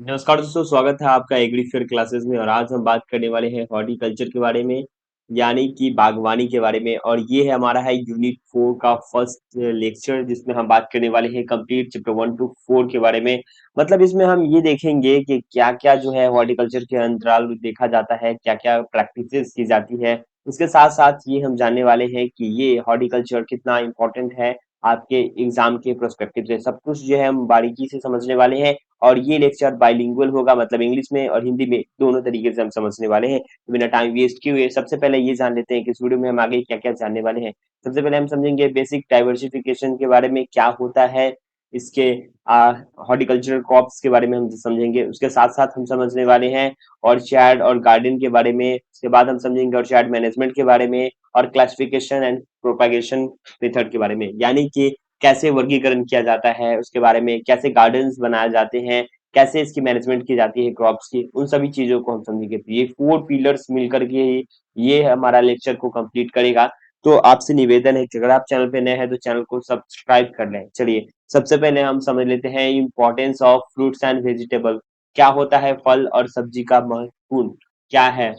नमस्कार दोस्तों, स्वागत है आपका एग्रीफेयर क्लासेस में। और आज हम बात करने वाले हैं हॉर्टिकल्चर के बारे में, यानी कि बागवानी के बारे में। और ये है हमारा है यूनिट 4 का फर्स्ट लेक्चर, जिसमें हम बात करने वाले हैं कंप्लीट चैप्टर 1 to 4 के बारे में। मतलब इसमें हम ये देखेंगे कि क्या क्या जो है हॉर्टिकल्चर के अंतराल देखा जाता है, क्या क्या प्रैक्टिसेस की जाती है। उसके साथ साथ ये हम जानने वाले हैं कि ये हॉर्टिकल्चर कितना इंपॉर्टेंट है आपके एग्जाम के प्रोस्पेक्टिव से। सब कुछ जो है हम बारीकी से समझने वाले हैं। और ये लेक्चर बाइलिंगुअल होगा, मतलब इंग्लिश में और हिंदी में दोनों तरीके से हम समझने वाले हैं। तो बिना टाइम वेस्ट किए हुए सबसे पहले ये जान लेते हैं कि इस वीडियो में हम आगे क्या-क्या जानने वाले हैं। सबसे पहले हम समझेंगे बेसिक डाइवर्सिफिकेशन के बारे में, क्या होता है इसके हॉर्टिकल्चरल क्रॉप्स के बारे में हम समझेंगे। उसके साथ-साथ हम समझने वाले हैं ऑर्चर्ड और गार्डन के बारे में। उसके बाद हम समझेंगे ऑर्चर्ड मैनेजमेंट के बारे में और क्लासिफिकेशन एंड प्रोपेगेशन मेथड के बारे में, यानी कि कैसे वर्गीकरण किया जाता है उसके बारे में, कैसे गार्डन्स बनाए जाते हैं, कैसे इसकी मैनेजमेंट की जाती है क्रॉप्स की, उन सभी चीजों को हम समझेंगे। तो ये 4 पिलर्स मिलकर के ही ये हमारा लेक्चर को कंप्लीट करेगा। तो आपसे निवेदन है कि अगर आप चैनल पे नए हैं तो चैनल को सब्सक्राइब कर लें। चलिए, सबसे पहले हम समझ लेते हैं importance of fruits and vegetable. क्या होता है फल और सब्जी का महत्वपूर्ण, क्या है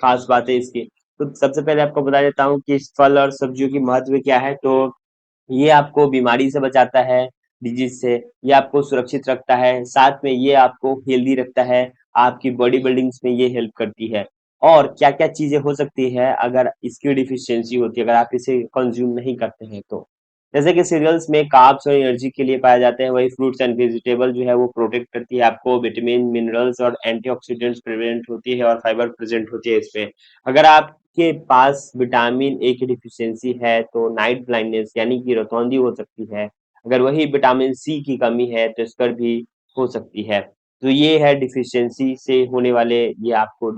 खास बातें इसकी। तो सबसे पहले आपको बता देता हूँ कि इस फल और सब्जियों की महत्व क्या है। तो ये आपको बीमारी से बचाता है, डिजीज से। ये आपको सुरक्षित रखता है, साथ में ये आपको हेल्दी रखता है, आपकी बॉडी बिल्डिंग्स में ये हेल्प करती है। और क्या क्या चीजें हो सकती है अगर इसकी डिफिशियंसी होती है, अगर आप इसे कंज्यूम नहीं करते हैं तो। जैसे कि सीरियल्स में कार्ब्स और एनर्जी के लिए पाए जाते हैं, वही फ्रूट्स एंड वेजिटेबल जो है वो प्रोटेक्ट करती है आपको, विटामिन मिनरल्स और एंटीऑक्सीडेंट्स प्रेजेंट होती है और फाइबर प्रेजेंट होती है इसमें। अगर आपके पास विटामिन ए की डिफिशियंसी है तो नाइट ब्लाइंडनेस यानी कि रतौंधी हो सकती है। अगर वही विटामिन सी की कमी है तो स्कर भी हो सकती है। तो ये है डिफिशियंसी से होने वाले, ये आपको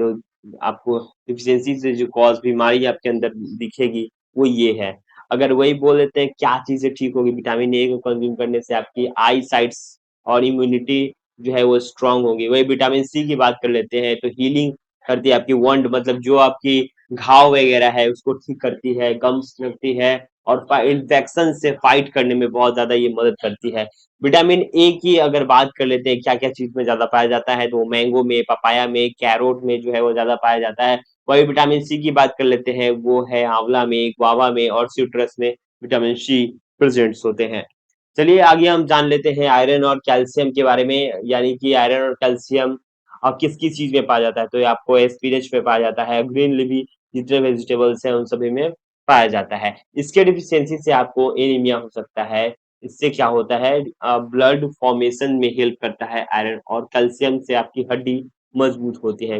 डिफिशियंसी से जो कॉज बीमारी आपके अंदर दिखेगी वो ये है। अगर वही बोल देते हैं क्या चीजें ठीक होगी विटामिन ए को कंज्यूम करने से, आपकी आई साइट्स और इम्यूनिटी जो है वो स्ट्रांग होगी। वही विटामिन सी की बात कर लेते हैं तो हीलिंग करती है आपकी वंड, मतलब जो आपकी घाव वगैरह है उसको ठीक करती है, गम्स करती है और इन्फेक्शन से फाइट करने में बहुत ज्यादा ये मदद करती है। विटामिन ए की अगर बात कर लेते हैं क्या क्या चीज में ज्यादा पाया जाता है, तो मैंगो में, पपाया में, कैरोट में जो है वो ज्यादा पाया जाता है। वही विटामिन सी की बात कर लेते हैं, वो है आंवला में, गुआवा में और सिट्रस में विटामिन सी प्रेजेंट्स होते हैं। चलिए आगे हम जान लेते हैं आयरन और कैल्शियम के बारे में, यानी कि आयरन और कैल्शियम किस किस चीज में पाया जाता है। तो ये आपको स्पिनच में पाया जाता है, ग्रीन लीफी जितने वेजिटेबल्स हैं उन सभी में पाया जाता है। इसके डिफिशियंसी से आपको एनीमिया हो सकता है। इससे क्या होता है, ब्लड फॉर्मेशन में हेल्प करता है आयरन। और कैल्शियम से आपकी हड्डी मजबूत होती है।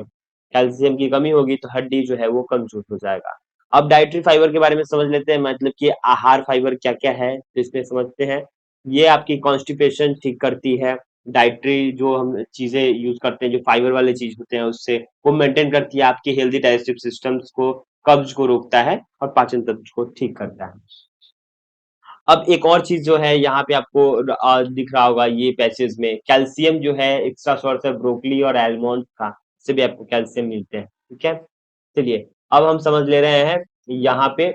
कैल्शियम की कमी होगी तो हड्डी जो है वो कमजोर हो जाएगा। अब डाइटरी फाइबर के बारे में समझ लेते हैं, मतलब कि आहार फाइबर क्या क्या है तो इसमें समझते हैं। ये आपकी कॉन्स्टिपेशन ठीक करती है। डाइटरी जो हम चीजें यूज करते हैं, जो फाइबर वाले चीज होते हैं उससे वो मेंटेन करती है आपकी हेल्दी डाइजेस्टिव सिस्टम्स को, कब्ज को रोकता है और पाचन तंत्र को ठीक करता है। अब एक और चीज जो है यहाँ पे आपको दिख रहा होगा ये पैसेज में, कैल्शियम जो है एक्स्ट्रा सोर्स है ब्रोकली और आलमंड का, इससे भी आपको कैल्शियम मिलते हैं। ठीक है, चलिए अब हम समझ ले रहे हैं यहाँ पे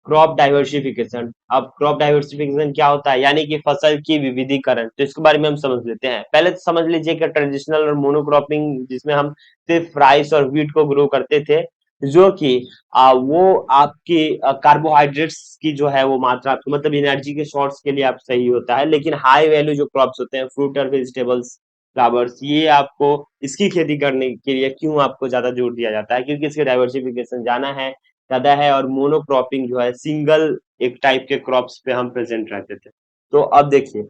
क्रॉप डाइवर्सिफिकेशन। अब क्रॉप डाइवर्सिफिकेशन क्या होता है, यानी कि फसल की विविधीकरण। तो इसके बारे में हम समझ लेते हैं। पहले तो समझ लीजिए कि ट्रेडिशनल और मोनोक्रॉपिंग, जिसमें हम सिर्फ राइस और व्हीट को ग्रो करते थे, जो कि वो आपकी कार्बोहाइड्रेट्स की जो है वो मात्रा, आपको मतलब एनर्जी के सोर्स के लिए आप सही होता है। लेकिन हाई वैल्यू जो क्रॉप्स होते हैं, फ्रूट और वेजिटेबल्स, फ्लावर्स, ये आपको इसकी खेती करने के लिए क्यों आपको ज्यादा जोर दिया जाता है, क्योंकि इसके डाइवर्सिफिकेशन जाना है ज्यादा है। और मोनोक्रॉपिंग जो है सिंगल एक टाइप के क्रॉप्स पे हम प्रेजेंट रहते थे। तो अब देखिए,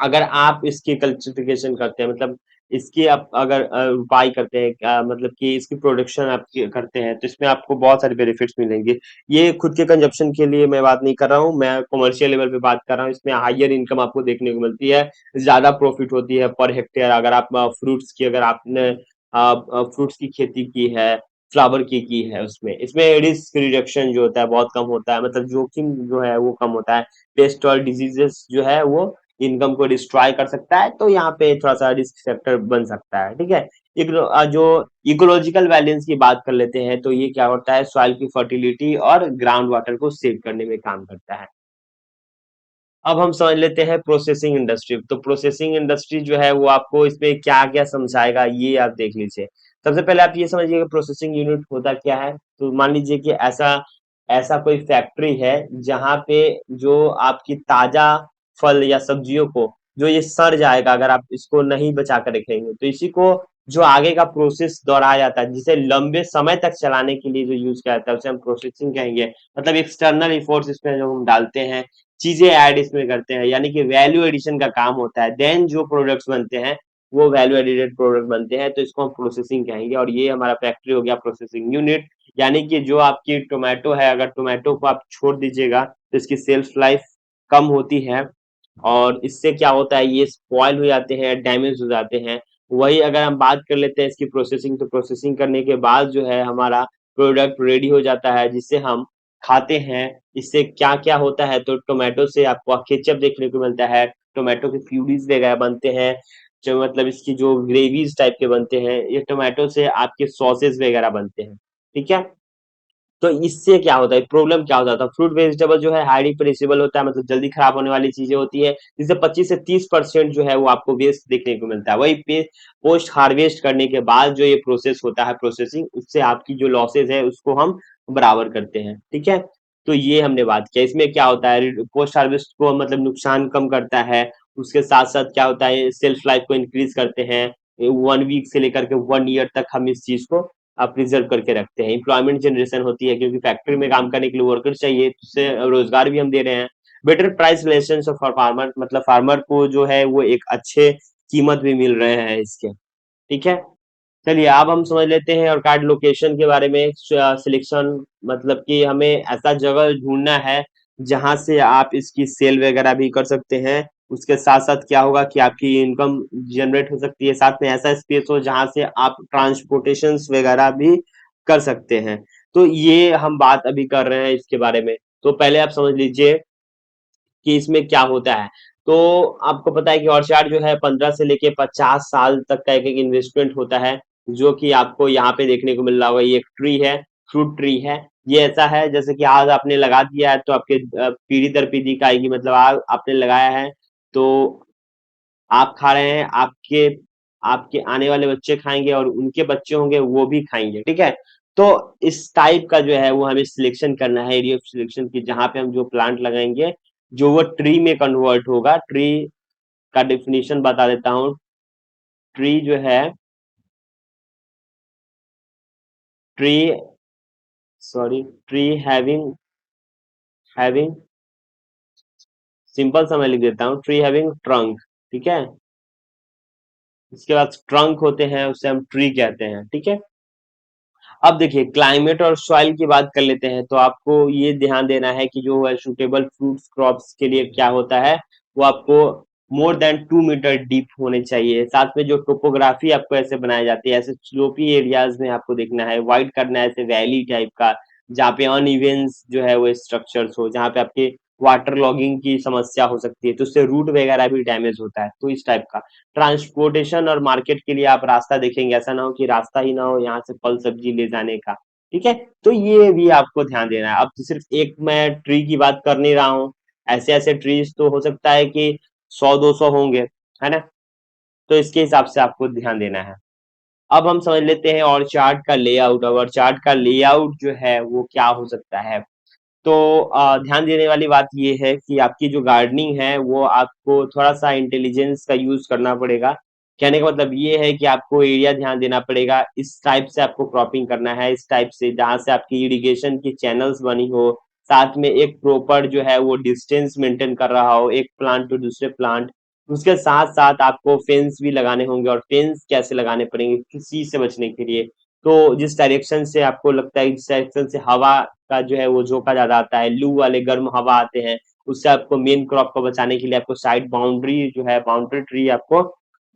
अगर आप इसकी कल्सिफिकेशन करते हैं, मतलब इसकी आप अगर उपाय करते हैं, मतलब कि इसकी प्रोडक्शन आप करते हैं, तो इसमें आपको बहुत सारे बेनिफिट्स मिलेंगे। ये खुद के कंजप्शन के लिए मैं बात नहीं कर रहा हूँ, मैं कमर्शियल लेवल पे बात कर रहा हूँ। इसमें हायर इनकम आपको देखने को मिलती है, ज्यादा प्रॉफिट होती है पर हेक्टेयर। अगर आप फ्रूट्स की, अगर आपने फ्रूट्स की खेती की है, फ्लावर की है, उसमें इसमें रिस्क रिडक्शन जो होता है बहुत कम होता है, मतलब जोखिम जो है वो कम होता है। पेस्ट और डिजीजेस जो है वो इनकम को डिस्ट्रॉय कर सकता है, तो यहाँ पे थोड़ा सा रिस्क फैक्टर बन सकता है। ठीक है, जो इकोलॉजिकल बैलेंस की बात कर लेते हैं, तो ये क्या होता है, सॉइल की फर्टिलिटी और ग्राउंड वाटर को सेव करने में काम करता है। अब हम समझ लेते हैं प्रोसेसिंग इंडस्ट्री। तो प्रोसेसिंग इंडस्ट्री जो है वो आपको इसमें क्या-क्या समझाएगा ये आप देख लीजिए। सबसे पहले आप ये समझिए कि प्रोसेसिंग यूनिट होता क्या है? तो मान लीजिए कि ऐसा ऐसा कोई फैक्ट्री है जहाँ पे जो आपकी ताजा फल या सब्जियों को जो ये सड़ जाएगा अगर आप इसको नहीं बचा कर रखेंगे, तो इसी को जो आगे का प्रोसेस दोहराया जाता है जिसे लंबे समय तक चलाने के लिए जो यूज़ किया जाता है उसे हम प्रोसेसिंग कहेंगे। मतलब एक्सटर्नल एफर्ट्स इसमें जो हम डालते हैं, चीजें ऐड इसमें करते हैं, यानी कि वैल्यू एडिशन का काम होता है, देन जो प्रोडक्ट्स बनते हैं वो वैल्यू एडिटेड प्रोडक्ट बनते हैं, तो इसको हम प्रोसेसिंग कहेंगे। और ये हमारा फैक्ट्री हो गया प्रोसेसिंग यूनिट। यानी कि जो आपकी टोमेटो है, अगर टोमेटो को आप छोड़ दीजिएगा तो इसकी सेल्फ लाइफ कम होती है और इससे क्या होता है ये स्पॉइल हो जाते हैं, डैमेज हो जाते हैं। वही अगर हम बात कर लेते हैं इसकी प्रोसेसिंग, तो प्रोसेसिंग करने के बाद जो है हमारा प्रोडक्ट रेडी हो जाता है जिसे हम खाते हैं। इससे क्या-क्या होता है, तो टोमेटो से आपको केचप देखने को मिलता है, टोमेटो के प्यूरीज वगैरह बनते हैं, जो मतलब इसकी जो ग्रेवीज टाइप के बनते हैं, ये टोमेटो से आपके सॉसेज वगैरह बनते हैं। ठीक है? तो इससे क्या होता है, प्रॉब्लम क्या हो जाता है, फ्रूट वेजिटेबल जो है हाईली पेरिशेबल होता है, मतलब जल्दी खराब होने वाली चीजें होती है, जिससे 25 से 30% जो है वो आपको वेस्ट देखने को मिलता है। वही पोस्ट हार्वेस्ट करने के बाद जो ये प्रोसेस होता है प्रोसेसिंग, उससे आपकी जो लॉसेज है उसको हम बराबर करते हैं। ठीक है, तो ये हमने बात किया। इसमें क्या होता है, पोस्ट हार्वेस्ट को मतलब नुकसान कम करता है, उसके साथ साथ क्या होता है सेल्फ लाइफ को इंक्रीज करते हैं। 1 वीक से लेकर के 1 ईयर तक हम इस चीज को आप प्रिजर्व करके रखते हैं। एम्प्लॉयमेंट जनरेशन होती है क्योंकि फैक्ट्री में काम करने के लिए वर्कर चाहिए, उससे रोजगार भी हम दे रहे हैं। Better price relation for farmer, मतलब फार्मर को जो है वो एक अच्छे कीमत भी मिल रहे हैं इसके। ठीक है, चलिए अब हम समझ लेते हैं और कार्ड लोकेशन के बारे में। सिलेक्शन मतलब कि हमें ऐसा जगह ढूंढना है जहां से आप इसकी सेल वगैरह भी कर सकते हैं। उसके साथ साथ क्या होगा कि आपकी इनकम जनरेट हो सकती है, साथ में ऐसा स्पेस हो जहां से आप ट्रांसपोर्टेशन वगैरह भी कर सकते हैं। तो ये हम बात अभी कर रहे हैं इसके बारे में। तो पहले आप समझ लीजिए कि इसमें क्या होता है। तो आपको पता है कि ऑर्चर्ड जो है 15 से लेके 50 साल तक का एक-एक इन्वेस्टमेंट होता है, जो कि आपको यहाँ पे देखने को मिल रहा होगा। ये एक ट्री है, फ्रूट ट्री है। ये ऐसा है जैसे कि आज आपने लगा दिया है तो आपके पीढ़ी दर पीढ़ी का आएगी, मतलब आज आपने लगाया है तो आप खा रहे हैं, आपके आपके आने वाले बच्चे खाएँगे और उनके बच्चे होंगे वो भी खाएँगे, ठीक है? तो इस टाइप का जो है वो हमें सिलेक्शन करना है, एरिया ऑफ सिलेक्शन की जहाँ पे हम जो प्लांट लगाएँगे, जो वो ट्री में कन्वर्ट होगा। ट्री का डेफिनिशन बता देता हूँ। ट्री जो है, tree sorry tree having having simple सा मैं लिख देता हूँ, ट्री हैविंग ट्रंक, ठीक है? इसके बाद ट्रंक होते हैं उसे हम ट्री कहते हैं, ठीक है? अब देखिए क्लाइमेट और सॉइल की बात कर लेते हैं, तो आपको ये ध्यान देना है कि जो है सूटेबल फ्रूट्स क्रॉप्स के लिए क्या होता है, वो आपको मोर देन 2 मीटर डीप होने चाहिए। साथ में जो टोपोग्राफी आपको ऐसे बनाई जाती है, ऐसे स्लोपी एरियाज में आपको देखना है, वाइड करना है ऐसे वैली टाइप का, जहाँ पे अनइवन जो है वो स्ट्रक्चर्स हो, जहाँ पे आपके वाटर लॉगिंग की समस्या हो सकती है, तो उससे रूट वगैरह भी डैमेज होता है, तो इस टाइप का। ट्रांसपोर्टेशन और मार्केट के लिए आप रास्ता देखेंगे, ऐसा ना हो कि रास्ता ही ना हो यहाँ से फल सब्जी ले जाने का। ठीक है, तो ये भी आपको ध्यान देना है। अब तो सिर्फ एक मैं ट्री की बात कर नहीं रहा हूँ, ऐसे ऐसे ट्रीज तो हो सकता है कि 100-200 होंगे, है ना? तो इसके हिसाब से आपको ध्यान देना है। अब हम समझ लेते हैं और चार्ट का लेआउट। और चार्ट का लेआउट जो है वो क्या हो सकता है, तो ध्यान देने वाली बात ये है कि आपकी जो गार्डनिंग है वो आपको थोड़ा-सा इंटेलिजेंस का यूज़ करना पड़ेगा। कहने का मतलब ये है कि आपको एरिया ध्यान देना पड़ेगा, इस टाइप से आपको क्रॉपिंग करना है, इस टाइप से जहाँ से आपकी इरिगेशन की चैनल्स बनी हो, साथ में एक प्रॉपर जो है वो डिस्टेंस मेंटेन कर रहा हो, एक प्लांट टू दूसरे प्लांट। उसके साथ-साथ आपको फेंस भी लगाने होंगे, और फेंस कैसे लगाने पड़ेंगे, किस चीज़ से बचने के लिए? तो जिस डायरेक्शन से आपको लगता है जिस डायरेक्शन से हवा का जो है वो झोंका ज़्यादा आता है, लू वाले गर्म हवा आते हैं, उससे आपको मेन क्रॉप को बचाने के लिए आपको साइड बाउंड्री जो है बाउंड्री ट्री आपको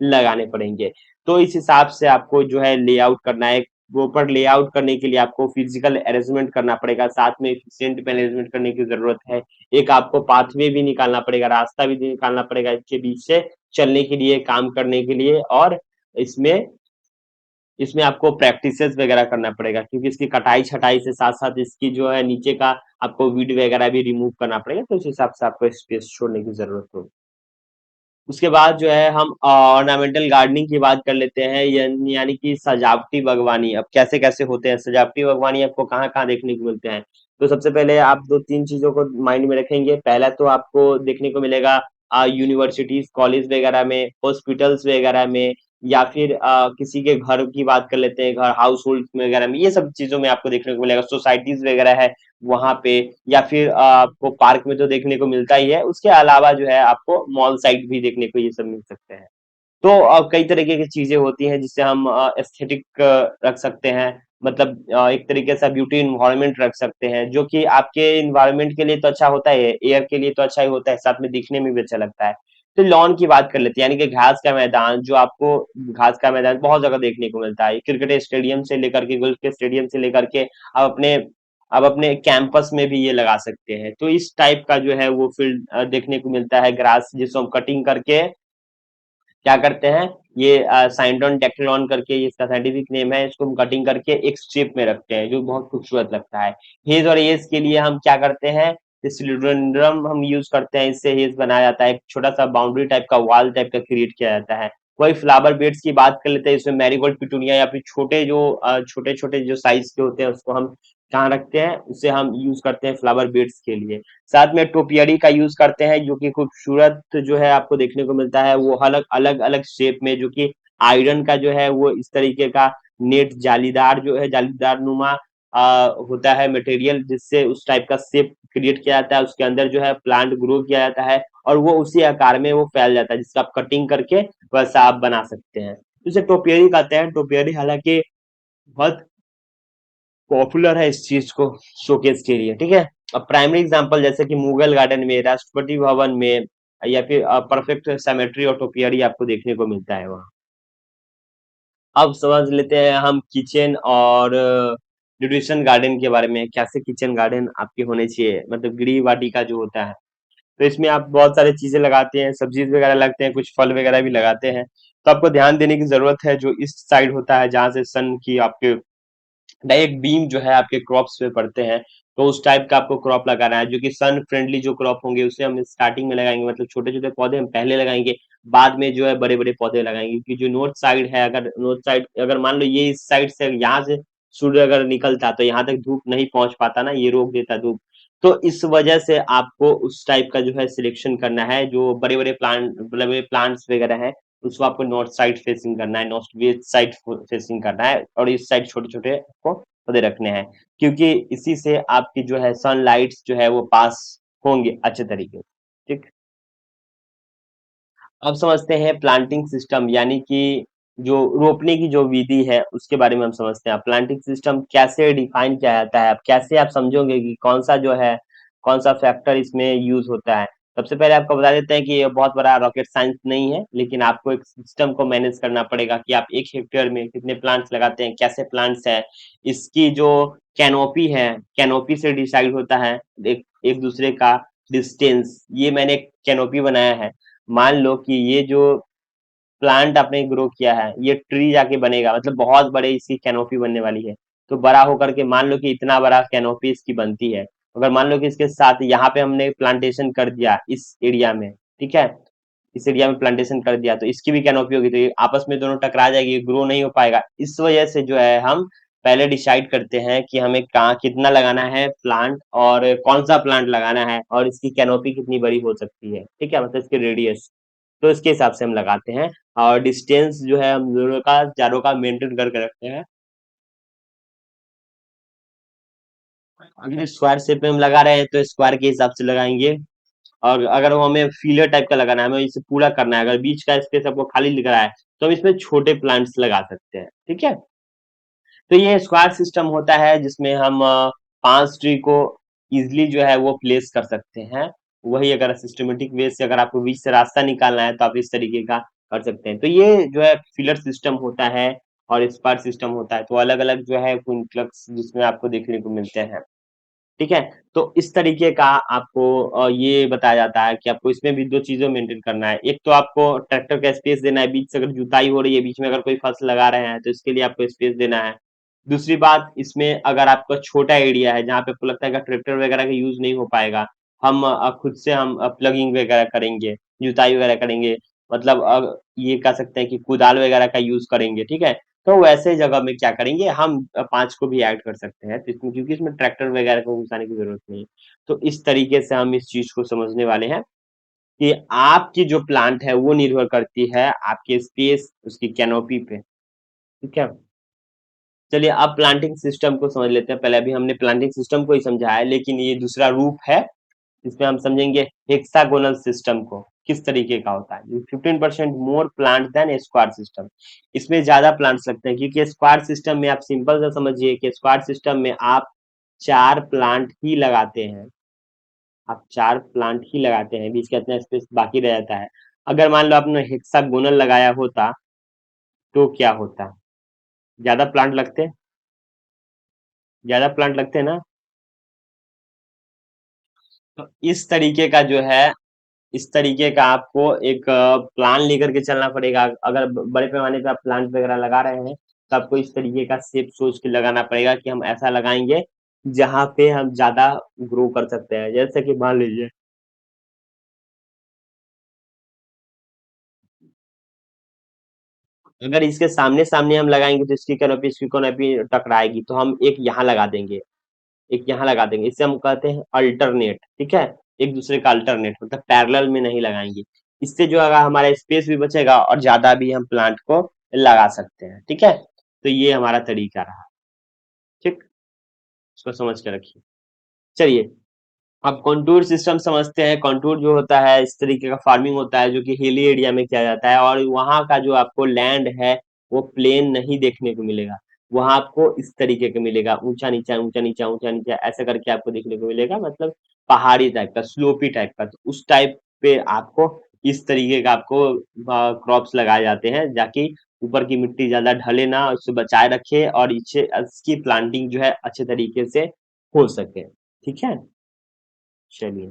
लगाने पड़ेंगे। तो इस हिसाब से आपको जो है लेआउट करना है। प्रॉपर लेआउट करने के लिए आपको फिजिकल अरेंजमेंट करना पड़ेगा, साथ में एफिशिएंट मैनेजमेंट करने की ज़रूरत है। एक आपको पाथवे भी निकालना पड़ेगा, रास्ता भी निकालना पड़ेगा इसके बीच से चलने के लिए, काम करने के लिए, और इसमें इसमें आपको प्रैक्टिसेस वगैरह करना पड़ेगा क्योंकि इसकी कटाई छटाई से साथ साथ इसकी जो है नीचे का आपको वीड वगैरह भी रिमूव करना पड़ेगा, तो उस हिसाब से आपको स्पेस छोड़ने की जरूरत होगी। उसके बाद जो है हम ऑर्नामेंटल गार्डनिंग की बात कर लेते हैं, यानी कि सजावटी बागवानी। अब कैसे कैसे होते हैं सजावटी बागवानी, आपको कहाँ कहाँ देखने को मिलते हैं? तो सबसे पहले आप दो तीन चीजों को माइंड में रखेंगे। पहला तो आपको देखने को मिलेगा यूनिवर्सिटीज कॉलेज वगैरह में, हॉस्पिटल्स वगैरह में, या फिर किसी के घर की बात कर लेते हैं, घर हाउस होल्ड वगैरह में, ये सब चीजों में आपको देखने को मिलेगा। सोसाइटीज वगैरह है वहां पे, या फिर आपको पार्क में तो देखने को मिलता ही है। उसके अलावा जो है आपको मॉल साइड भी देखने को ये सब मिल सकते हैं। तो कई तरीके की चीजें होती हैं जिससे हम एस्थेटिक रख सकते हैं, मतलब एक तरीके से ब्यूटी इन्वायरमेंट रख सकते हैं, जो कि आपके इन्वायरमेंट के लिए तो अच्छा होता है, एयर के लिए तो अच्छा ही होता है, साथ में दिखने में भी अच्छा लगता है। तो लॉन की बात कर लेते हैं, यानी कि घास का मैदान, जो आपको घास का मैदान बहुत जगह देखने को मिलता है, क्रिकेट स्टेडियम से लेकर के, गोल्फ के स्टेडियम से लेकर के आप अपने कैंपस में भी ये लगा सकते हैं। तो इस टाइप का जो है वो फील्ड देखने को मिलता है, ग्रास जिसको हम कटिंग करके क्या करते हैं, ये साइंडोन टेक्टोन करके ये इसका साइंटिफिक नेम है, इसको हम कटिंग करके एक शेप में रखते हैं जो बहुत खूबसूरत लगता है। हेज और एज के लिए हम क्या करते हैं, सिलिंड्रम हम यूज करते हैं, इससे हेज बनाया जाता है, एक छोटा सा बाउंड्री टाइप का वॉल टाइप का क्रिएट किया जाता है। वही फ्लावर बेड्स की बात कर लेते हैं, इसमें मैरीगोल्ड पिटूनिया या फिर छोटे जो छोटे छोटे जो साइज के होते हैं उसको हम कहाँ रखते हैं, उसे हम यूज करते हैं फ्लावर बेड्स के लिए। साथ में टोपियरी का यूज करते हैं, जो कि खूबसूरत जो है आपको देखने को मिलता है, वो अलग अलग अलग शेप में, जो कि आयरन का जो है वो इस तरीके का नेट जालीदार जो है, जालीदार नुमा होता है मटेरियल, जिससे उस टाइप का शेप क्रिएट किया जाता है, उसके अंदर जो है प्लांट ग्रो किया जाता है और वो उसी आकार में वो फैल जाता है, जिसका आप कटिंग करके वैसा आप बना सकते हैं। तो इसे टोपियरी कहते हैं। टोपियरी हालांकि बहुत पॉपुलर है इस चीज को शोकेस के लिए, ठीक है। अब प्राइमरी एग्जांपल जैसे कि मुगल गार्डन में, राष्ट्रपति भवन में, या फिर परफेक्ट सेमेट्री और टोपियरी आपको देखने को मिलता है वहाँ। अब समझ लेते हैं हम किचन और न्यूट्रिशन गार्डन के बारे में, कैसे किचन गार्डन आपके होने चाहिए, मतलब गृह वाटिका जो होता है। तो इसमें आप बहुत सारी चीजें लगाते हैं, सब्जी वगैरह लगते हैं, कुछ फल वगैरह भी लगाते हैं। तो आपको ध्यान देने की जरूरत है, जो इस साइड होता है जहाँ से सन की आपके डायरेक्ट बीम जो है आपके क्रॉप्स पे पड़ते हैं, तो उस टाइप का आपको क्रॉप लगाना है, जो कि सन फ्रेंडली जो क्रॉप होंगे उसे हम स्टार्टिंग में लगाएंगे, मतलब छोटे छोटे पौधे हम पहले लगाएंगे, बाद में जो है बड़े बड़े पौधे लगाएंगे। क्योंकि जो नॉर्थ साइड है, अगर नॉर्थ साइड अगर मान लो ये इस साइड से यहाँ से सूर्य अगर निकलता तो यहाँ तक धूप नहीं पहुंच पाता ना, ये रोक देता धूप। तो इस वजह से आपको उस टाइप का जो है सिलेक्शन करना है, जो बड़े बड़े प्लांट, बड़े बड़े प्लांट्स वगैरह है, उसको आपको नॉर्थ साइड फेसिंग करना है, नॉर्थ वेस्ट साइड फेसिंग करना है, और इस साइड छोटे छोटे आपको पौधे रखने हैं, क्योंकि इसी से आपकी जो है सनलाइट्स जो है वो पास होंगे अच्छे तरीके से, ठीक। अब समझते हैं प्लांटिंग सिस्टम, यानी कि जो रोपने की जो विधि है उसके बारे में हम समझते हैं। प्लांटिंग सिस्टम कैसे डिफाइन किया जाता है, अब कैसे आप समझोगे कि कौन सा जो है, कौन सा फैक्टर इसमें यूज होता है। सबसे पहले आपको बता देते हैं कि ये बहुत बड़ा रॉकेट साइंस नहीं है, लेकिन आपको एक सिस्टम को मैनेज करना पड़ेगा कि आप एक हेक्टेयर में कितने प्लांट्स लगाते हैं, कैसे प्लांट्स है, इसकी जो कैनोपी है, कैनोपी से डिसाइड होता है एक एक दूसरे का डिस्टेंस। ये मैंने एक कैनोपी बनाया है, मान लो कि ये जो प्लांट आपने ग्रो किया है ये ट्री जाके बनेगा, मतलब बहुत बड़े इसकी कैनोपी बनने वाली है। तो बड़ा होकर के मान लो कि इतना बड़ा कैनोपी इसकी बनती है, अगर मान लो कि इसके साथ यहाँ पे हमने प्लांटेशन कर दिया इस एरिया में, ठीक है, इस एरिया में प्लांटेशन कर दिया, तो इसकी भी कैनोपी होगी, तो ये आपस में दोनों टकरा जाएगी, ग्रो नहीं हो पाएगा। इस वजह से जो है हम पहले डिसाइड करते हैं कि हमें कहाँ कितना लगाना है प्लांट, और कौन सा प्लांट लगाना है, और इसकी कैनोपी कितनी बड़ी हो सकती है, ठीक है, मतलब इसके रेडियस। तो इसके हिसाब से हम लगाते हैं, और डिस्टेंस जो है हम दोनों का, चारों का मेंटेन करके रखते हैं। अगर स्क्वायर शेप में हम लगा रहे हैं तो स्क्वायर के हिसाब से लगाएंगे, और अगर वो हमें फीलर टाइप का लगाना है, हमें इसे पूरा करना है, अगर बीच का स्पेस आपको खाली दिख रहा है तो हम इसमें छोटे प्लांट्स लगा सकते हैं, ठीक है। तो ये स्क्वायर सिस्टम होता है जिसमें हम 5 ट्री को इजिली जो है वो प्लेस कर सकते हैं। वही अगर सिस्टमेटिक वे से अगर आपको बीच से रास्ता निकालना है तो आप इस तरीके का कर सकते हैं। तो ये जो है फिलर सिस्टम होता है और स्क्वायर सिस्टम होता है, तो अलग अलग जो है क्विंक्लक्स जिसमें आपको देखने को मिलते हैं। ठीक है? तो इस तरीके का आपको ये बताया जाता है कि आपको इसमें भी 2 चीज़ें मेंटेन करना है। एक तो आपको ट्रैक्टर का स्पेस देना है, बीच से अगर जुताई हो रही है, बीच में अगर कोई फसल लगा रहे हैं, तो इसके लिए आपको स्पेस देना है। दूसरी बात, इसमें अगर आपका छोटा एरिया है, जहाँ पे आपको लगता है कि ट्रैक्टर वगैरह का यूज़ नहीं हो पाएगा, हम खुद से हम प्लगिंग वगैरह करेंगे, जुताई वगैरह करेंगे, मतलब ये कह सकते हैं कि कुदाल वगैरह का यूज़ करेंगे, ठीक है? तो वैसे जगह में क्या करेंगे, हम 5 को भी ऐड कर सकते हैं, तो इसमें क्योंकि इसमें ट्रैक्टर वगैरह को घुसाने की जरूरत नहीं है। तो इस तरीके से हम इस चीज को समझने वाले हैं कि आपकी जो प्लांट है वो निर्भर करती है आपके स्पेस, उसकी कैनोपी पे। ठीक है, चलिए अब प्लांटिंग सिस्टम को समझ लेते हैं। पहले अभी हमने प्लांटिंग सिस्टम को ही समझा है, लेकिन ये दूसरा रूप है, इसमें हम समझेंगे हेक्सागोनल सिस्टम को किस तरीके का होता है। 15% more plant than square system, इसमें ज्यादा प्लांट्स लगते हैं, क्योंकि स्क्वायर सिस्टम में आप सिंपल सा समझिए कि स्क्वायर सिस्टम में आप 4 प्लांट ही लगाते हैं, आप 4 प्लांट ही लगाते हैं, बीच का इतना स्पेस बाकी रह जाता है। अगर मान लो आपने हेक्सागोनल लगाया होता तो क्या होता, ज्यादा प्लांट लगते, ज्यादा प्लांट लगते ना। तो इस तरीके का जो है, इस तरीके का आपको एक प्लान लेकर के चलना पड़ेगा। अगर बड़े पैमाने पे आप प्लांट वगैरह लगा रहे हैं, तो आपको इस तरीके का शेप सोच के लगाना पड़ेगा कि हम ऐसा लगाएंगे जहां पे हम ज्यादा ग्रो कर सकते हैं। जैसे कि मान लीजिए, अगर इसके सामने सामने हम लगाएंगे तो इसकी कैनोपी टकराएगी, तो हम एक यहाँ लगा देंगे, एक यहाँ लगा देंगे, इसे हम कहते हैं अल्टरनेट। ठीक है, एक दूसरे का अल्टरनेट, मतलब पैरेलल में नहीं लगाएंगे। इससे जो है हमारा स्पेस भी बचेगा और ज्यादा भी हम प्लांट को लगा सकते हैं। ठीक है, तो ये हमारा तरीका रहा। ठीक, इसको समझ के रखिए। चलिए, अब कॉन्टूर सिस्टम समझते हैं। कॉन्टूर जो होता है, इस तरीके का फार्मिंग होता है जो कि हिली एरिया में किया जाता है, और वहाँ का जो आपको लैंड है वो प्लेन नहीं देखने को मिलेगा। वहाँ आपको इस तरीके का मिलेगा, ऊंचा नीचा ऊंचा नीचा ऊंचा नीचा ऐसा करके आपको देखने को मिलेगा, मतलब पहाड़ी टाइप का, स्लोपी टाइप का। तो उस टाइप पे आपको इस तरीके का आपको क्रॉप्स लगाए जाते हैं, जाकि ऊपर की मिट्टी ज्यादा ढले ना, उससे बचाए रखे और इसे इसकी प्लांटिंग जो है अच्छे तरीके से हो सके। ठीक है, चलिए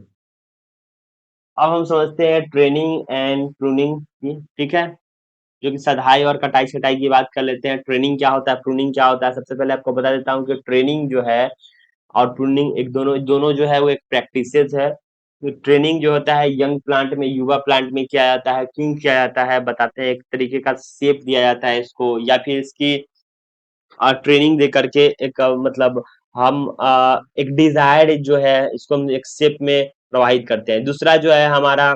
अब हम समझते हैं ट्रेनिंग एंड प्रूनिंग की। ठीक है, जो कि सदाई और कटाई छटाई की बात कर लेते हैं। ट्रेनिंग क्या होता है, प्रूनिंग क्या होता है। सबसे पहले आपको बता देता हूँ कि ट्रेनिंग जो है और प्रूनिंग एक दोनों दोनों जो है वो एक प्रैक्टिसेस है। तो ट्रेनिंग जो होता है यंग प्लांट में, युवा प्लांट में किया जाता है। क्यों किया जाता है बताते हैं। एक तरीके का शेप दिया जाता है इसको, या फिर इसकी ट्रेनिंग दे करके एक मतलब हम एक डिजायर्ड जो है इसको हम एक शेप में प्रवाहित करते हैं। दूसरा जो है हमारा,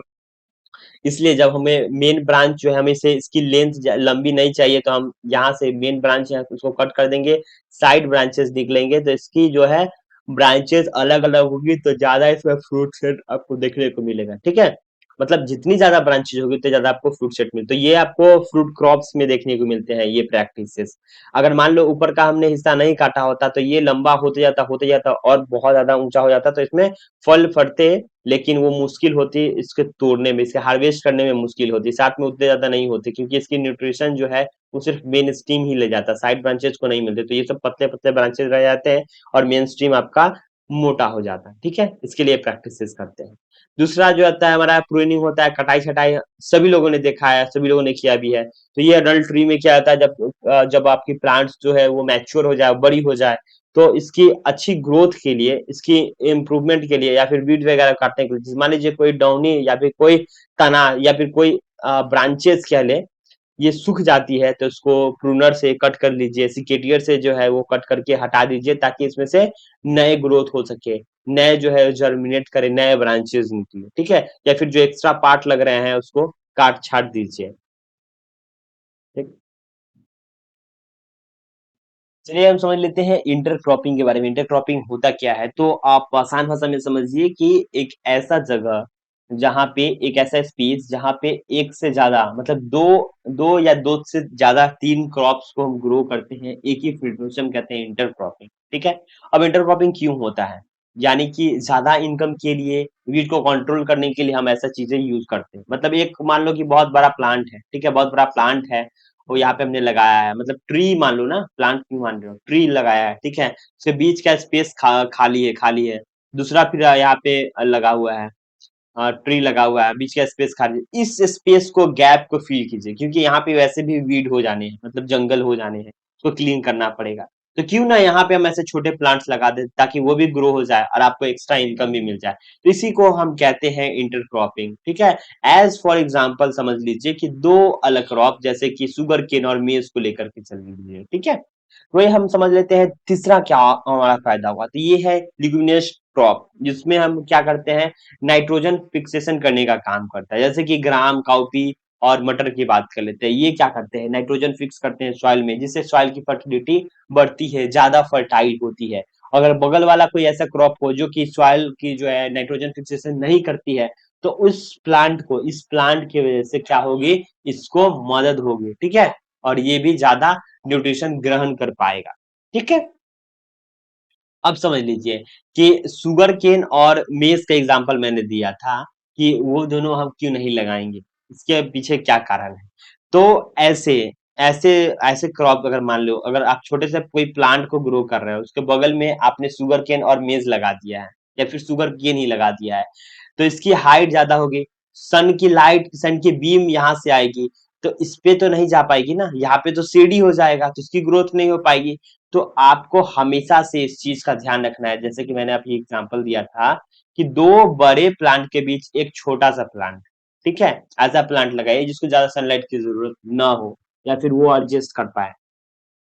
इसलिए जब हमें मेन ब्रांच जो है, हमें से इसकी लेंथ लंबी नहीं चाहिए, तो हम यहाँ से मेन ब्रांच है उसको कट कर देंगे, साइड ब्रांचेस निकलेंगे, तो इसकी जो है ब्रांचेस अलग अलग होगी, तो ज्यादा इसमें फ्रूट सेट आपको देखने को मिलेगा। ठीक है, मतलब जितनी ज्यादा ब्रांचेज होगी उतने ज्यादा आपको फ्रूट सेट मिलते, तो ये आपको फ्रूट क्रॉप्स में देखने को मिलते हैं ये प्रैक्टिसेस। अगर मान लो ऊपर का हमने हिस्सा नहीं काटा होता, तो ये लंबा होते जाता और बहुत ज्यादा ऊंचा हो जाता, तो इसमें फल फटते, लेकिन वो मुश्किल होती इसके तोड़ने में, इसके हार्वेस्ट करने में मुश्किल होती, साथ में उतने ज्यादा नहीं होते, क्योंकि इसकी न्यूट्रिशन जो है वो सिर्फ मेन स्ट्रीम ही ले जाता, साइड ब्रांचेस को नहीं मिलते। तो ये सब पतले पतले ब्रांचेस रह जाते हैं और मेन स्ट्रीम आपका मोटा हो जाता है। ठीक है, इसके लिए प्रैक्टिस करते हैं। दूसरा जो आता है हमारा प्रूनिंग होता है, कटाई छटाई सभी लोगों ने देखा है, सभी लोगों ने किया भी है। तो ये अडल्ट ट्री में क्या होता है, जब आपकी प्लांट्स जो है वो मैच्योर हो जाए, बड़ी हो जाए, तो इसकी अच्छी ग्रोथ के लिए, इसकी इम्प्रूवमेंट के लिए, या फिर वीड वगैरह काटने के लिए, मान लीजिए कोई डाउनी या फिर कोई तना या फिर कोई ब्रांचेस कह ले, ये सूख जाती है, तो उसको प्रूनर से कट कर लीजिए, सिकेटियर से जो है वो कट करके हटा दीजिए, ताकि इसमें से नए ग्रोथ हो सके, नए जो है जर्मिनेट करे, नए ब्रांचेस निकले। ठीक है, या फिर जो एक्स्ट्रा पार्ट लग रहे हैं उसको काट छाट दीजिए। ठीक, चलिए हम समझ लेते हैं इंटरक्रॉपिंग के बारे में। इंटरक्रॉपिंग होता क्या है, तो आप आसान भाषा में समझिए कि एक ऐसा जगह जहाँ पे, एक ऐसा स्पेस जहाँ पे एक से ज्यादा, मतलब दो दो या दो से ज्यादा 3 क्रॉप्स को हम ग्रो करते हैं एक ही फील्ड में, उसे हम कहते हैं इंटरक्रॉपिंग। ठीक है, अब इंटरक्रॉपिंग क्यों होता है, यानी कि ज्यादा इनकम के लिए, वीट को कंट्रोल करने के लिए हम ऐसा चीजें यूज करते हैं। मतलब एक मान लो कि बहुत बड़ा प्लांट है, ठीक है, बहुत बड़ा प्लांट है, वो यहाँ पे हमने लगाया है, मतलब ट्री मान लो ना, प्लांट क्यों मान रहे हो, ट्री लगाया है, ठीक है, उसके बीच का स्पेस खाली है। दूसरा फिर यहाँ पे लगा हुआ है, ट्री लगा हुआ है, बीच का स्पेस खाली है। इस स्पेस को, गैप को फिल कीजिए, क्योंकि यहाँ पे वैसे भी वीड हो जाने हैं, मतलब जंगल हो जाने हैं, तो क्लीन करना पड़ेगा। तो क्यों ना यहाँ पे हम ऐसे छोटे प्लांट्स लगा दें, ताकि वो भी ग्रो हो जाए और आपको एक्स्ट्रा इनकम भी मिल जाए। तो इसी को हम कहते हैं इंटरक्रॉपिंग, ठीक है। एज फॉर एग्जाम्पल समझ लीजिए कि दो अलग क्रॉप, जैसे कि शुगर केन और मेज को लेकर के चल लीजिए, ठीक है। वही हम समझ लेते हैं तीसरा क्या हमारा फायदा हुआ, तो ये है लिग्यूमिनस क्रॉप, जिसमें हम क्या करते हैं, नाइट्रोजन फिक्सेशन करने का काम करता है। जैसे कि ग्राम, काउपी और मटर की बात कर लेते हैं, ये क्या करते हैं, नाइट्रोजन फिक्स करते हैं सॉइल में, जिससे सॉइल की फर्टिलिटी बढ़ती है, ज्यादा फर्टाइल होती है। अगर बगल वाला कोई ऐसा क्रॉप हो जो कि सॉइल की जो है नाइट्रोजन फिक्सेशन नहीं करती है, तो इस प्लांट की वजह से क्या होगी, इसको मदद होगी, ठीक है, और ये भी ज्यादा न्यूट्रिशन ग्रहण कर पाएगा, ठीक है। अब समझ लीजिए कि शुगर केन और मेज का एग्जांपल मैंने दिया था, कि वो दोनों हम क्यों नहीं लगाएंगे, इसके पीछे क्या कारण है। तो ऐसे ऐसे ऐसे क्रॉप, अगर मान लो, अगर आप छोटे से कोई प्लांट को ग्रो कर रहे हो, उसके बगल में आपने शुगर केन और मेज लगा दिया है, या फिर शुगर केन ही लगा दिया है, तो इसकी हाइट ज्यादा होगी, सन की बीम यहाँ से आएगी, तो इस पे तो नहीं जा पाएगी ना, यहाँ पे तो सीढ़ी हो जाएगा, तो इसकी ग्रोथ नहीं हो पाएगी। तो आपको हमेशा से इस चीज का ध्यान रखना है, जैसे कि मैंने अभी एग्जांपल दिया था, कि दो बड़े प्लांट के बीच एक छोटा सा प्लांट, ठीक है, ऐसा प्लांट लगाइए जिसको ज्यादा सनलाइट की जरूरत ना हो, या फिर वो एडजस्ट कर पाए।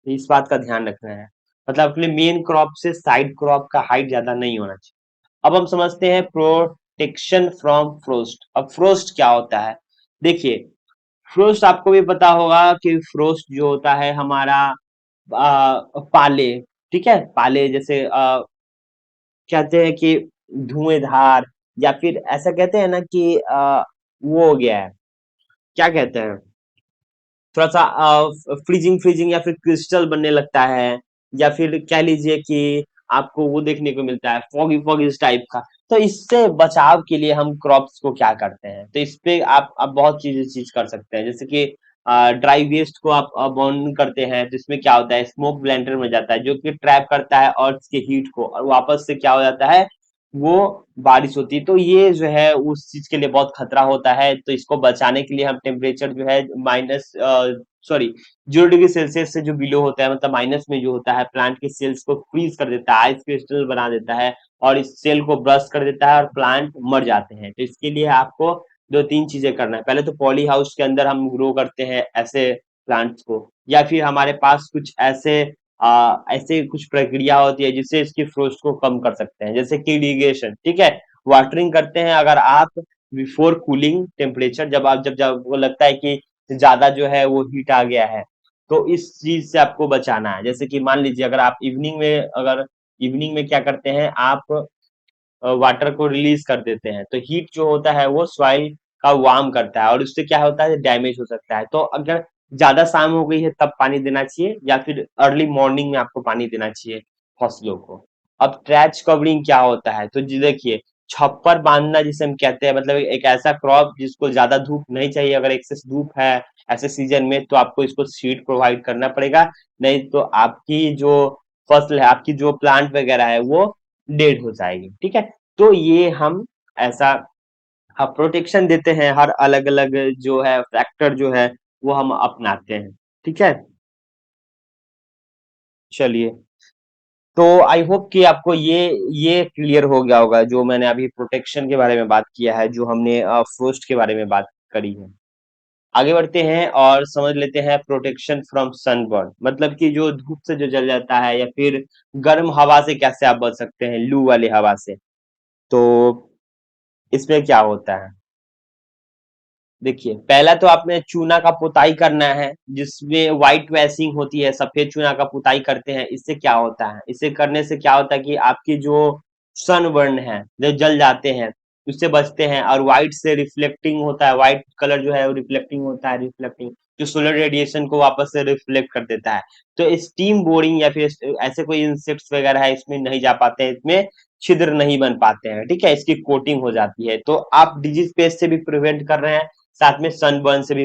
तो इस बात का ध्यान रखना है, मतलब अपने मेन क्रॉप से साइड क्रॉप का हाइट ज्यादा नहीं होना चाहिए। अब हम समझते हैं प्रोटेक्शन फ्रॉम फ्रोस्ट। अब फ्रोस्ट क्या होता है, देखिए, फ्रोस्ट आपको भी पता होगा कि फ्रोस्ट जो होता है हमारा, पाले, ठीक है, पाले जैसे कहते हैं कि धुएंधार, या फिर ऐसा कहते हैं ना कि वो हो गया है, क्या कहते हैं, थोड़ा सा फ्रीजिंग फ्रीजिंग या फिर क्रिस्टल बनने लगता है, या फिर कह लीजिए कि आपको वो देखने को मिलता है, फॉगी फॉगी इस टाइप का। तो इससे बचाव के लिए हम क्रॉप्स को क्या करते हैं, तो इस पे आप बहुत चीज कर सकते हैं, जैसे कि ड्राई वेस्ट को आप बर्न करते हैं, तो इसमें क्या होता है, स्मोक ब्लेंडर में जाता है, जो कि ट्रैप करता है अर्थ के हीट को, और वापस से क्या हो जाता है, वो बारिश होती है। तो ये जो है उस चीज के लिए बहुत खतरा होता है, तो इसको बचाने के लिए हम टेम्परेचर जो है माइनस, सॉरी, 0 डिग्री सेल्सियस से जो बिलो होता है, मतलब माइनस में जो होता है, प्लांट के सेल्स को फ्रीज कर देता है, आइस क्रिस्टल बना देता है, और इस सेल को ब्रस्ट कर देता है, और प्लांट मर जाते हैं। तो इसके लिए आपको दो तीन चीजें करना है। पहले तो पॉली हाउस के अंदर हम ग्रो करते हैं ऐसे प्लांट्स को, या फिर हमारे पास कुछ ऐसे कुछ प्रक्रिया होती है जिससे इसकी फ्रोस्ट को कम कर सकते हैं, जैसे कि इरिगेशन, ठीक है, वाटरिंग करते हैं अगर आप बिफोर कूलिंग टेम्परेचर, जब वो लगता है कि ज्यादा जो है वो हीट आ गया है, तो इस चीज से आपको बचाना है। जैसे कि मान लीजिए, अगर इवनिंग में क्या करते हैं आप, वाटर को रिलीज कर देते हैं, तो हीट जो होता है वो सॉइल का वार्म करता है, और उससे क्या होता है, डैमेज हो सकता है। तो अगर ज्यादा शाम हो गई है तब पानी देना चाहिए, या फिर अर्ली मॉर्निंग में आपको पानी देना चाहिए फसलों को। अब ट्रैच कवरिंग क्या होता है, तो जी देखिए, छप्पर बांधना जिसे हम कहते हैं, मतलब एक ऐसा क्रॉप जिसको ज्यादा धूप नहीं चाहिए, अगर एक्सेस धूप है ऐसे सीजन में, तो आपको इसको सीड प्रोवाइड करना पड़ेगा, नहीं तो आपकी जो फसल है, आपकी जो प्लांट वगैरह है, वो डेड हो जाएगी, ठीक है। तो ये हम ऐसा प्रोटेक्शन देते हैं, हर अलग अलग जो है फैक्टर जो है वो हम अपनाते हैं, ठीक है। चलिए, तो आई होप कि आपको ये क्लियर हो गया होगा, जो मैंने अभी प्रोटेक्शन के बारे में बात किया है, जो हमने फ्रोस्ट के बारे में बात करी है। आगे बढ़ते हैं और समझ लेते हैं प्रोटेक्शन फ्रॉम सनबर्न, मतलब कि जो धूप से जो जल जाता है, या फिर गर्म हवा से कैसे आप बच सकते हैं, लू वाली हवा से। तो इसमें क्या होता है, देखिए, पहला तो आपने चूना का पुताई करना है, जिसमें व्हाइट वैसिंग होती है, सफेद चूना का पुताई करते हैं। इससे क्या होता है, इसे करने से क्या होता है कि आपकी जो सनबर्न है, जो जल जाते हैं, उससे बचते हैं, और व्हाइट से रिफ्लेक्टिंग होता है, व्हाइट कलर जो है वो रिफ्लेक्टिंग होता है, रिफ्लेक्टिंग जो सोलर रेडिएशन को वापस से रिफ्लेक्ट कर देता है। तो स्टीम बोरिंग या फिर ऐसे कोई इंसेक्ट्स वगैरह है, इसमें नहीं जा पाते हैं, इसमें छिद्र नहीं बन पाते हैं, ठीक है, इसकी कोटिंग हो जाती है। तो आप डिजीज पेस्ट से भी प्रिवेंट कर रहे हैं, साथ में सनबर्न से भी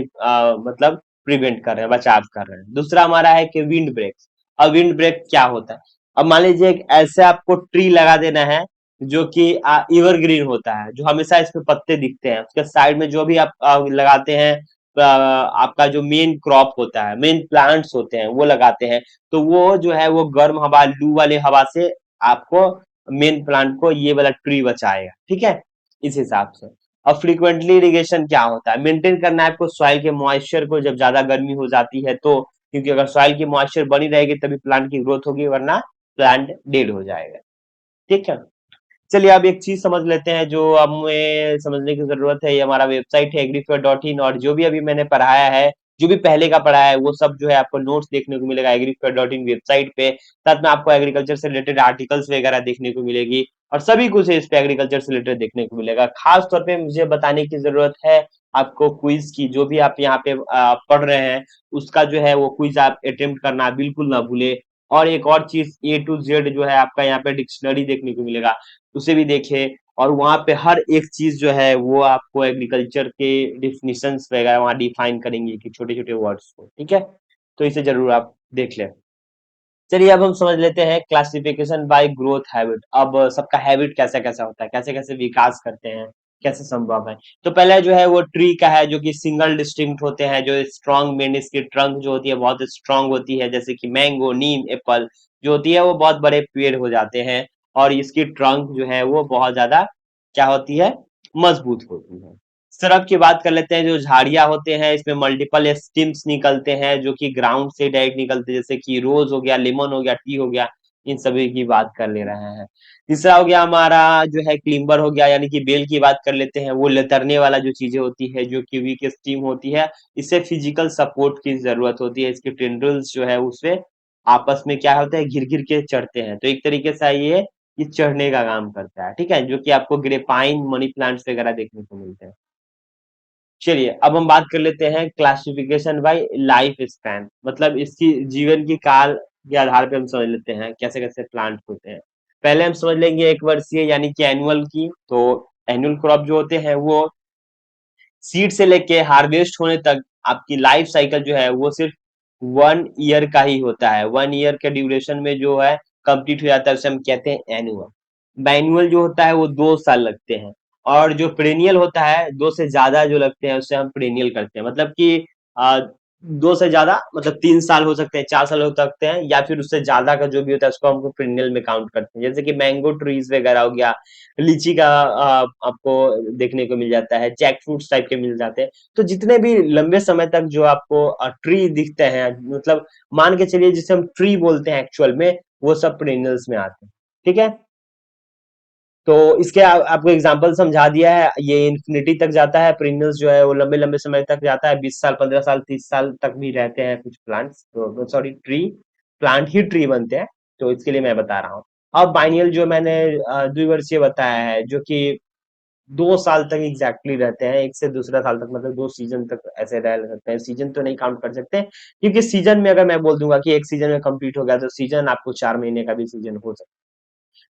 मतलब प्रिवेंट कर रहे हैं, बचाव कर रहे हैं। दूसरा हमारा है कि विंड ब्रेक। अब विंड ब्रेक क्या होता है? अब मान लीजिए एक ऐसे आपको ट्री लगा देना है जो कि एवरग्रीन होता है, जो हमेशा इस पे पत्ते दिखते हैं, उसके साइड में जो भी आप लगाते हैं, आपका जो मेन क्रॉप होता है, मेन प्लांट्स होते हैं वो लगाते हैं, तो वो जो है वो गर्म हवा, लू वाले हवा से आपको मेन प्लांट को ये वाला ट्री बचाएगा, ठीक है, इस हिसाब से। अब फ्रीक्वेंटली इरिगेशन क्या होता है? मेंटेन करना है आपको सॉइल के मॉइस्चर को जब ज्यादा गर्मी हो जाती है तो, क्योंकि अगर सॉइल की मॉइस्चर बनी रहेगी तभी प्लांट की ग्रोथ होगी, वरना प्लांट डेड हो जाएगा, ठीक है। चलिए अब एक चीज समझ लेते हैं जो हमें समझने की जरूरत है। ये हमारा वेबसाइट है एग्रीफेयर.इन, और जो भी अभी मैंने पढ़ाया है, जो भी पहले का पढ़ाया है, वो सब जो है आपको नोट्स देखने को मिलेगा एग्रीफेयर.इन वेबसाइट पे। साथ में आपको एग्रीकल्चर से रिलेटेड आर्टिकल्स वगैरह देखने को मिलेगी, और सभी कुछ इस पे एग्रीकल्चर से रिलेटेड देखने को मिलेगा। खास तौर पे मुझे बताने की जरूरत है आपको क्विज की, जो भी आप यहाँ पे पढ़ रहे हैं उसका जो है वो क्विज आप अटेम्प्ट करना बिल्कुल ना भूले। और एक और चीज, A to Z जो है आपका यहाँ पे डिक्शनरी देखने को मिलेगा, उसे भी देखें। और वहां पे हर एक चीज जो है वो आपको एग्रीकल्चर के डिफिनीशंस वगैरह वहां डिफाइन करेंगे कि छोटे छोटे वर्ड्स को, ठीक है, तो इसे जरूर आप देख लें। चलिए अब हम समझ लेते हैं क्लासिफिकेशन बाय ग्रोथ हैबिट। अब सबका हैबिट कैसा कैसा होता है, कैसे कैसे विकास करते हैं, कैसे संभव है। तो पहले जो है वो ट्री का है, जो कि सिंगल डिस्टिंक्ट होते हैं, जो स्ट्रॉन्ग मेन, इसकी ट्रंक जो होती है बहुत स्ट्रांग होती है, जैसे कि मैंगो, नीम, एप्पल जो होती है वो बहुत बड़े पेड़ हो जाते हैं, और इसकी ट्रंक जो है वो बहुत ज्यादा क्या होती है, मजबूत होती है। सड़क की बात कर लेते हैं, जो झाड़ियां होते हैं इसमें मल्टीपल स्टिम्स निकलते हैं जो कि ग्राउंड से डायरेक्ट निकलते हैं, जैसे कि रोज हो गया, लेमन हो गया, टी हो गया, इन सभी की बात कर ले रहे हैं। तीसरा हो गया हमारा जो है क्लिम्बर हो गया, यानी कि बेल की बात कर लेते हैं, वो लेतरने वाला जो चीजें होती है, जो कि वीक स्टीम होती है, इससे फिजिकल सपोर्ट की जरूरत होती है। इसके टेंड्रिल्स जो है उससे आपस में क्या होता है, घिर घिर के चढ़ते हैं, तो एक तरीके से ये चढ़ने का काम करता है, ठीक है, जो कि आपको ग्रेपाइन, मनी प्लांट्स वगैरह देखने को मिलते हैं। चलिए अब हम बात कर लेते हैं क्लासिफिकेशन बाय लाइफ स्पैन, मतलब इसकी जीवन की काल के आधार पे हम समझ लेते हैं कैसे कैसे प्लांट होते हैं। पहले हम समझ लेंगे एक वर्षीय यानी कि एनुअल की। तो एनुअल क्रॉप जो होते हैं वो सीड से लेके हार्वेस्ट होने तक आपकी लाइफ साइकिल जो है वो सिर्फ 1 ईयर का ही होता है। 1 ईयर के ड्यूरेशन में जो है कंप्लीट हो जाता है, उसे हम कहते हैं एनुअल। मैनुअल जो होता है वो 2 साल लगते हैं, और जो पेरेनियल होता है 2 से ज्यादा जो लगते हैं उससे हम पेरेनियल करते हैं, मतलब कि 2 से ज्यादा मतलब 3 साल हो सकते हैं, 4 साल हो सकते हैं, या फिर उससे ज्यादा का जो भी होता है उसको हमको पेरेनियल में काउंट करते हैं, जैसे कि मैंगो ट्रीज वगैरह हो गया, लीची का आपको देखने को मिल जाता है, जैक फ्रूट्स टाइप के मिल जाते हैं। तो जितने भी लंबे समय तक जो आपको ट्री दिखते हैं, मतलब मान के चलिए जिसे हम ट्री बोलते हैं एक्चुअल में, वो सब पेरेनियल्स में आते हैं, ठीक है। तो इसके आपको एग्जांपल समझा दिया है, ये इन्फिनिटी तक जाता है, पेरिनियल्स जो है वो लंबे लंबे समय तक जाता है, 20 साल, 15 साल, 30 साल तक भी रहते हैं कुछ प्लांट्स, तो सॉरी ट्री, प्लांट ही ट्री बनते हैं, तो इसके लिए मैं बता रहा हूँ। अब बाइनियल जो मैंने द्विवर्षीय बताया है, जो कि 2 साल तक एग्जैक्टली रहते हैं, एक से दूसरा साल तक, मतलब 2 सीजन तक ऐसे रह सकते हैं। सीजन तो नहीं काउंट कर सकते, क्योंकि सीजन में अगर मैं बोल दूंगा कि एक सीजन में कंप्लीट हो गया, तो सीजन आपको 4 महीने का भी सीजन हो सकता है।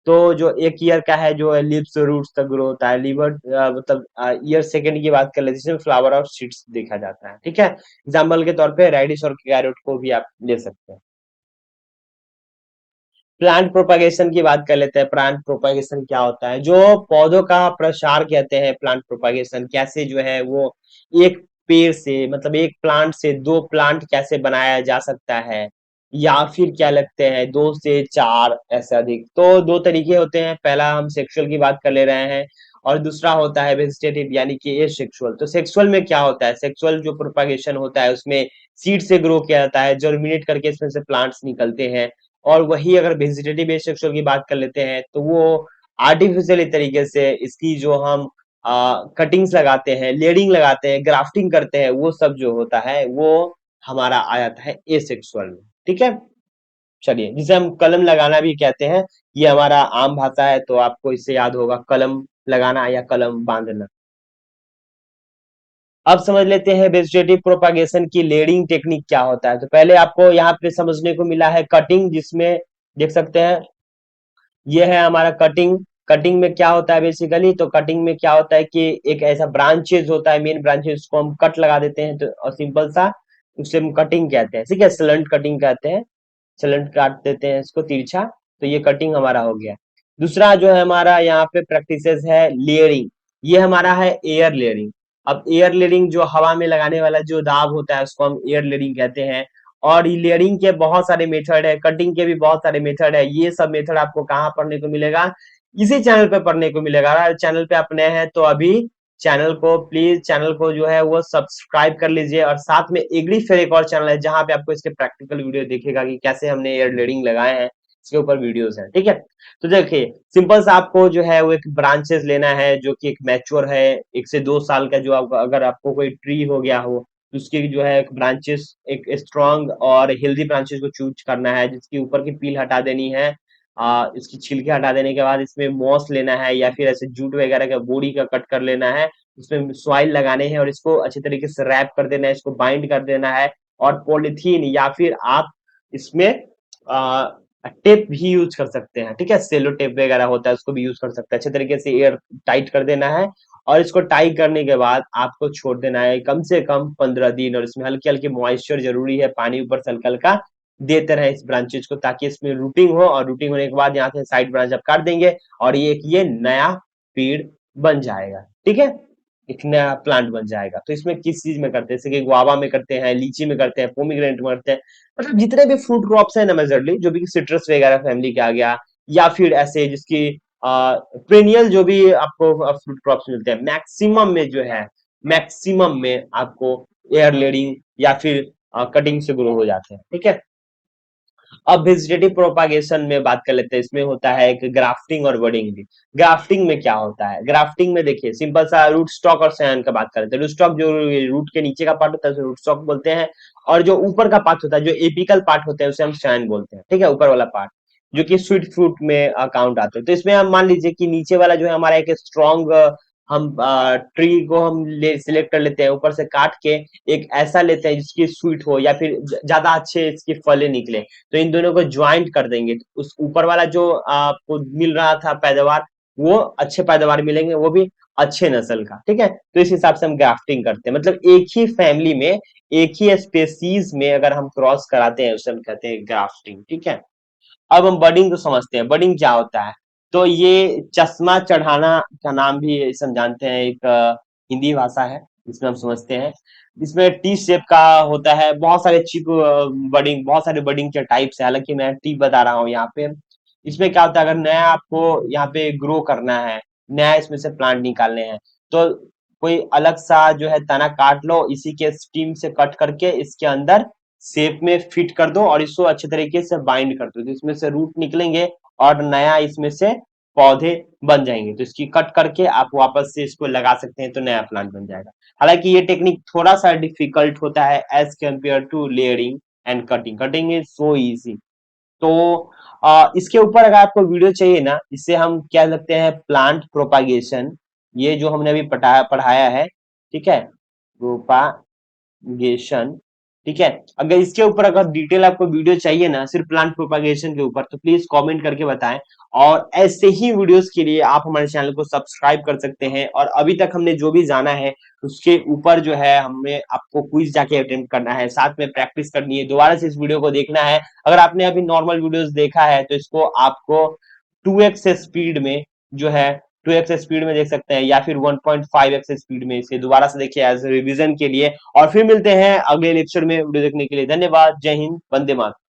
तो जो 1 ईयर का है जो लिप्स रूट्स तक ग्रो होता है, लीवर मतलब ईयर सेकंड की बात कर लेते हैं, जिसमें फ्लावर और सीड्स देखा जाता है, ठीक है। एग्जाम्पल के तौर पे रेडिश और कैरोट को भी आप ले सकते हैं। प्लांट प्रोपागेशन की बात कर लेते हैं। प्लांट प्रोपागेशन क्या होता है, जो पौधों का प्रसार कहते हैं। प्लांट प्रोपागेशन कैसे जो है वो एक पेड़ से, मतलब एक प्लांट से 2 प्लांट कैसे बनाया जा सकता है, या फिर क्या लगते हैं 2 से 4 ऐसे अधिक। तो 2 तरीके होते हैं, पहला हम सेक्सुअल की बात कर ले रहे हैं, और दूसरा होता है वेजिटेटिव यानी कि एसेक्सुअल। तो सेक्सुअल में क्या होता है, सेक्सुअल जो प्रोपागेशन होता है उसमें सीड से ग्रो किया जाता है, जर्मिनेट करके इसमें से प्लांट्स निकलते हैं। और वही अगर वेजिटेटिव एसेक्सुअल की बात कर लेते हैं तो वो आर्टिफिशियली तरीके से इसकी जो हम कटिंग्स लगाते हैं, लेयरिंग लगाते हैं, ग्राफ्टिंग करते हैं, वो सब जो होता है वो हमारा आ जाता है एसेक्सुअल में, ठीक है। चलिए, जिसे हम कलम लगाना भी कहते हैं, ये हमारा आम भाषा है, तो आपको इससे याद होगा कलम लगाना या कलम बांधना। अब समझ लेते हैं वेजिटेटिव प्रोपागेशन की लेयरिंग टेक्निक क्या होता है। तो पहले आपको यहाँ पे समझने को मिला है कटिंग, जिसमें देख सकते हैं ये है हमारा कटिंग। कटिंग में क्या होता है बेसिकली, तो कटिंग में क्या होता है कि एक ऐसा ब्रांचेज होता है, मेन ब्रांचेज को हम कट लगा देते हैं, तो और सिंपल सा उसे हम कटिंग कहते हैं, ठीक है, स्लंट कटिंग कहते हैं। स्लंट काट देते हैं इसको तिरछा, तो ये कटिंग हमारा हो गया। दूसरा जो है हमारा यहाँ पे प्रैक्टिसेस है लेयरिंग, ये हमारा है एयर लेयरिंग। अब एयर लेयरिंग जो हवा में लगाने वाला जो दाब होता है उसको हम एयर लेयरिंग कहते हैं। और लेयरिंग के बहुत सारे मेथड है, कटिंग के भी बहुत सारे मेथड है। ये सब मेथड आपको कहाँ पढ़ने को मिलेगा? इसी चैनल पे पढ़ने को मिलेगा। अगर चैनल पे आप नए हैं तो अभी चैनल को प्लीज, चैनल को जो है वो सब्सक्राइब कर लीजिए। और साथ में एग्री फेयर एक और चैनल है जहां पे आपको इसके प्रैक्टिकल वीडियो दिखेगा कि कैसे हमने एयर लेयरिंग लगाए हैं, इसके ऊपर वीडियोस हैं, ठीक है। तो देखिए सिंपल सा आपको जो है वो एक ब्रांचेस लेना है जो कि एक मैच्योर है, 1 से 2 साल का, जो आपको अगर आपको कोई ट्री हो गया हो तो उसकी जो है ब्रांचेस, एक स्ट्रॉन्ग और हेल्दी ब्रांचेस को चूज करना है, जिसकी ऊपर की पील हटा देनी है। इसकी छिलके हटा देने के बाद इसमें मॉस लेना है या फिर ऐसे जूट वगैरह का बोरी का कट कर लेना है, इसमें सॉइल लगाने हैं और इसको अच्छे तरीके से रैप कर देना है, इसको बाइंड कर देना है। और पॉलिथीन या फिर आप इसमें टेप भी यूज कर सकते हैं, ठीक है, सेलो टेप वगैरह होता है उसको भी यूज कर सकते हैं। अच्छे तरीके से एयर टाइट कर देना है और इसको टाइट करने के बाद आपको छोड़ देना है कम से कम 15 दिन। और इसमें हल्की हल्की मॉइस्चर जरूरी है, पानी ऊपर से हल्का हल्का देते रहे इस ब्रांचेज को, ताकि इसमें रूटिंग हो। और रूटिंग होने के बाद यहाँ से साइड ब्रांच आप काट देंगे और ये नया पेड़ बन जाएगा, ठीक है, एक नया प्लांट बन जाएगा। तो इसमें किस चीज में करते हैं, जैसे कि गुआवा में करते हैं, लीची में करते हैं, पोमीग्रेनेट में करते हैं, मतलब जितने भी फ्रूट क्रॉप्स हैं ना मेजरली, जो भी सिट्रस वगैरह फैमिली के आ गया, या फिर ऐसे जिसकी पेनियल जो भी आपको फ्रूट क्रॉप्स मिलते हैं, मैक्सिमम में जो है, मैक्सिमम में आपको एयर लेयरिंग या फिर कटिंग से ग्रो हो जाते हैं, ठीक है। अब वेजिटेटिव प्रोपागेशन में बात कर लेते हैं। इसमें होता है एक ग्राफ्टिंग और बडिंग भी। ग्राफ्टिंग में क्या होता है? ग्राफ्टिंग में देखिए सिंपल सा रूट स्टॉक और सयान का बात करते हैं। रूट स्टॉक जो रूट के नीचे का पार्ट होता है उसे रूट स्टॉक बोलते हैं, और जो ऊपर का पार्ट होता है, जो एपिकल पार्ट होते हैं, उसे हम सयान बोलते हैं, ठीक है, ऊपर वाला पार्ट जो कि स्वीट फ्रूट में अकाउंट आते हैं। तो इसमें हम मान लीजिए कि नीचे वाला जो है हमारा एक स्ट्रॉन्ग, हम ट्री को हम ले सिलेक्ट कर लेते हैं, ऊपर से काट के एक ऐसा लेते हैं जिसकी स्वीट हो या फिर ज्यादा अच्छे इसके फले निकले, तो इन दोनों को ज्वाइंट कर देंगे। तो उस ऊपर वाला जो आपको मिल रहा था पैदावार, वो अच्छे पैदावार मिलेंगे, वो भी अच्छे नस्ल का, ठीक है। तो इस हिसाब से हम ग्राफ्टिंग करते हैं, मतलब एक ही फैमिली में, एक ही स्पेसीज में अगर हम क्रॉस कराते हैं उसे हम कहते हैं ग्राफ्टिंग, ठीक है। अब हम बडिंग को समझते हैं। बडिंग क्या होता है? तो ये चश्मा चढ़ाना का नाम भी इसे हम जानते हैं, एक हिंदी भाषा है जिसमें हम समझते हैं। इसमें टी शेप का होता है, बहुत सारे चिप बडिंग, बहुत सारे बडिंग के टाइप्स है, हालांकि मैं टी बता रहा हूँ यहाँ पे। इसमें क्या होता है, अगर नया आपको यहाँ पे ग्रो करना है, नया इसमें से प्लांट निकालने हैं, तो कोई अलग सा जो है तना काट लो, इसी के स्टीम से कट करके इसके अंदर शेप में फिट कर दो और इसको अच्छे तरीके से बाइंड कर दो, तो इसमें से रूट निकलेंगे और नया इसमें से पौधे बन जाएंगे। तो इसकी कट करके आप वापस से इसको लगा सकते हैं, तो नया प्लांट बन जाएगा। हालांकि ये टेक्निक थोड़ा सा डिफिकल्ट होता है as compared to layering and cutting. Cutting is so easy. तो इसके ऊपर अगर आपको वीडियो चाहिए ना, इसे हम क्या लगते हैं, प्लांट प्रोपागेशन, ये जो हमने अभी पढ़ाया है, ठीक है, प्रोपागेशन, ठीक है। अगर इसके ऊपर अगर डिटेल आपको वीडियो चाहिए ना सिर्फ प्लांट प्रोपागेशन के ऊपर, तो प्लीज कमेंट करके बताएं। और ऐसे ही वीडियोस के लिए आप हमारे चैनल को सब्सक्राइब कर सकते हैं। और अभी तक हमने जो भी जाना है उसके ऊपर जो है हमें आपको क्विज जाके अटेम्प्ट करना है, साथ में प्रैक्टिस करनी है, दोबारा से इस वीडियो को देखना है। अगर आपने अभी नॉर्मल वीडियोस देखा है तो इसको आपको 2x स्पीड में जो है, 2x स्पीड में देख सकते हैं, या फिर 1.5x स्पीड में इसे दोबारा से देखिए एज रिवीजन के लिए। और फिर मिलते हैं अगले लेक्चर में। वीडियो देखने के लिए धन्यवाद। जय हिंद, वंदे मातरम।